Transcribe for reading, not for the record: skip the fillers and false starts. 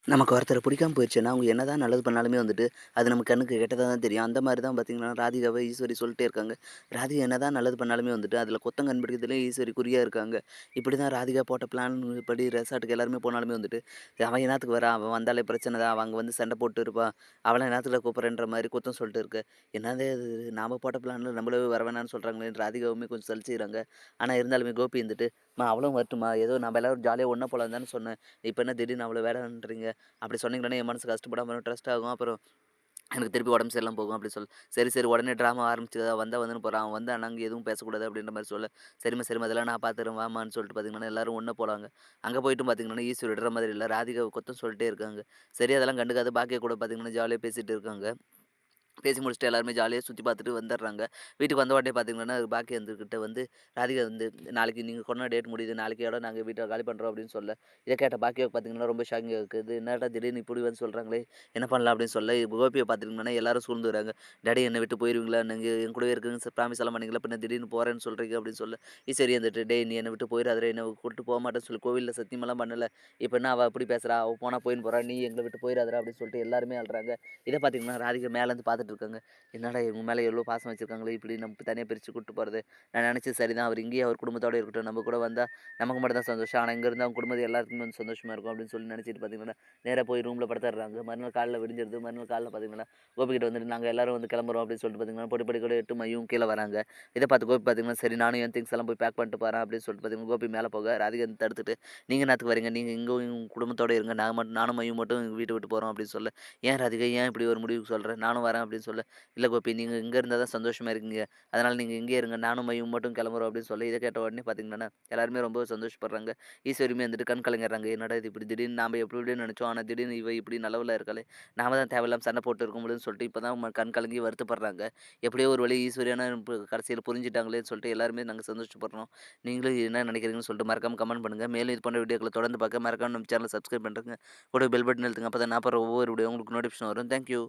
நமக்கு ஒருத்தர பிடிக்காம போயிருச்சுன்னா, அவங்க என்னதான் நல்லது பண்ணாலுமே வந்துட்டு, அது நம்ம கண்ணுக்கு கெட்டதா தான் தெரியும். அந்த மாரி தான் பார்த்தீங்கன்னா, ராதிகாவ ஈஸ்வரி சொல்ட்டே இருக்காங்க. ராதிகா என்னதான் நல்லது பண்ணாலுமே வந்துட்டு, அதில குத்தம் கண்டுபிடிக்கிறதுல ஈஸ்வரி குறியா இருக்காங்க. இப்படி தான் ராதிகா போட்ட பிளான் படி ரெசார்ட்டுக்கு எல்லாருமே போனாலுமே வந்துட்டு, அவன் என்னாத்துக்கு வரான்? அவன் வந்தாலே பிரச்சனை தான். அவ அங்க வந்து சண்டை போட்டு இருப்பா. அவள என்னாத்துக்குடா கூப்பிடுறேன்ற மாரி குத்தம் சொல்ட்டு இருக்க. என்னது இது? நாம போட்ட பிளான்ல நம்மளவே வர வேணான்னு சொல்றாங்களேன்னு ராதிகாவுமே கொஞ்சம் சலிச்சுக்கிறாங்க. ஆனா இருந்தாலுமே கோபி இருந்துட்டு, அவளும் வரட்டும்மா. ஏதோ நம்ம எல்லாரும் ஜாலியா ஒண்ணா போலான்னு தானே சொன்னேன். இப்ப என்ன திடீர்னு அவ்வளோ வேணான்றீங்க? அப்படி சொன்னீங்கன்னா என் மனசு கஷ்டப்படாம ட்ரஸ்ட் ஆகும். அப்புறம் எனக்கு திருப்பி உடம்பு சரியில்லாம போகும் அப்படி சரி, சரி உடனே ட்ராமா ஆரம்பிச்சுதா வந்தா வந்துன்னு போறான். அவன் வந்தான்னா அங்க எதுவும் பேசக்கூடாது அப்படின்ற மாரி சரிம்மா, சரிம்மா அதெல்லாம் நான் பார்த்துக்கிறேன் வாம்மான்னு சொல்லிட்டு பார்த்தீங்கன்னா, எல்லாரும் ஒண்ணா போலாங்க. அங்க போயிட்டும் பார்த்தீங்கன்னா, ஈஸ்வரி விடுற மாதிரி இல்ல. ராதிகாவ குத்தம் சொல்லிட்டே இருக்காங்க. சரி அதெல்லாம் கண்டுக்காத பாக்கியா கூட பார்த்தீங்கன்னா, ஜாலியா பேசிட்டு இருக்காங்க. பேசி முடிச்சுட்டு எல்லாருமே ஜாலியா சுத்தி பார்த்துட்டு வந்துடுறாங்க. வீட்டுக்கு வந்த உடனே பார்த்தீங்கன்னா, பாக்கி வந்துகிட்ட வந்து ராதிகா வந்து, "நாளைக்கு நீங்க சொன்ன டேட் முடியுது. நாளைக்கு இடம் நாங்க வீட்ட காலி பண்றோம்" அப்படின்னு சொல்ல, இத கேட்ட பாக்கியாவுக்கு பார்த்தீங்கன்னா, ரொம்ப ஷாக்கிங்கா இருக்குது. "என்னடா திடீர்னு இப்படி வந்து சொல்றாங்களே! என்ன பண்ணலாம்?" அப்படின்னு சொல்ல, கோபிய பார்த்துட்டீங்கன்னா எல்லாரும் சூழ்ந்து வராங்க. "டாடி என்னை விட்டு போயிருவீங்களா? நீங்க என் கூடவே இருக்கணும்னு ப்ராமிஸ் எல்லாம் பண்ணீங்கல்ல. பின்ன திடீர்னு போறேன்னு சொல்றீங்க" அப்படின்னு சொல்ல, சரி வந்துட்டு, "டேய் நீ என்னை விட்டு போயிறாதடா. என்ன கூட்டிட்டு போமாட்டேன்னு சொல்லி கோவில்ல சத்தியமெல்லாம் பண்ணல. இப்ப என்ன அவ அப்படி பேசுறா? அவ போனா போயின்னு போறா. நீ எங்கள விட்டு போயிறாதடா" அப்படின்னு சொல்லிட்டு எல்லாருமே அழுறாங்க. இத பார்த்தீங்கன்னா, ராதிகா மேலேருந்து பார்த்துட்டு இருக்காங்க. என்னடா இவங்க மேல எவ்வளோ பாசம் வச்சிருக்காங்களே! இப்படி நம்ம தனியா பிரிச்சு கூட்டு போறது. நான் நெனச்சது சரிதான். அவர் இங்கேயே அவர் குடும்பத்தோட இருக்கட்டும். நம்ம கூட வந்தா நமக்கு மட்டும் தான் சந்தோஷம். ஆனா இங்க இருந்தா அவங்க குடும்பத்து எல்லாருக்குமே வந்து சந்தோஷமா இருக்கும் அப்படின்னு சொல்லி நெனச்சுட்டு பார்த்தீங்கன்னா, நேரா போய் ரூம்ல படுத்துடுறாங்க. மறுநாள் காலைல விடிஞ்சிருது. மறுநாள் காலைல பார்த்தீங்கன்னா, கோபிகிட்ட வந்துட்டு நாங்க எல்லாரும் வந்து கிளம்புறோம் அப்படின்னு சொல்லிட்டு பார்த்தீங்கன்னா, பொடி பொடி கூட 8 மையும் கீழ வராங்க. இத பார்த்து கோபி பார்த்தீங்கன்னா, சரி நானும் என் திங்ஸ் எல்லாம் போய் பேக் பண்ணிட்டு போறேன் அப்படின்னு சொல்லிட்டு பார்த்தீங்கன்னா, கோபி மேல போக ராதிகா வந்து தடுத்துட்டு, நீங்க என்னாத்துக்கு வரீங்க? நீங்க இங்க உங்க குடும்பத்தோட இருங்க. நானும் மையும் மட்டும் எங்க வீட்ட விட்டு போறோம் அப்படின்னு சொல்ல, ஏன் ராதிகா ஏன் இப்படி ஒரு முடிவுக்கு சொல்ற? நானும் வரேன் அப்படின்னு சொல்ல, இல்ல கோபி நீங்க இங்க இருந்தா தான் சந்தோஷமா இருக்கீங்க. அதனால நீங்க இங்கேயே இருங்க. நானும் மையும் மட்டும் கிளம்புறோம் அப்படின்னு சொல்லி, இத கேட்ட உடனே பார்த்தீங்கன்னா, எல்லாருமே ரொம்ப சந்தோஷப்படுறாங்க. ஈஸ்வரியுமே வந்துட்டு கண் கலங்கிடுறாங்க. என்னடா இது இப்படி திடீர்னு நாம எப்படி எப்படின்னு நெனச்சோம். ஆனா திடீர்னு இவ இப்படி நல்லவளா இருக்காளே! நாம தான் தேவையில்லாம சண்டை போட்டு இருக்கோம்லன்னு சொல்லிட்டு இப்ப தான் கண் கலங்கி வருத்தப்படுறாங்க. எப்படியோ ஒரு வழி ஈஸ்வரியான கடைசியில புரிஞ்சுட்டாங்களேன்னு சொல்லிட்டு எல்லாருமே நாங்க சந்தோஷப்படுறோம். நீங்களும் என்ன நெனைக்கிறீங்கன்னு சொல்லிட்டு மறக்காம கமெண்ட் பண்ணுங்க. மேலும் இது போன்ற வீடியோக்கள தொடர்ந்து பார்க்க மறக்காம நம்ம சேனல சப்ஸ்கிரைப் பண்ணுங்க. கூட பெல் பட்டன் அழுத்துங்க. அப்பதான் நான் போடுற ஒவ்வொரு வீடியோ உங்களுக்கு நோட்டிஃபிகேஷன் வரும். Thank you.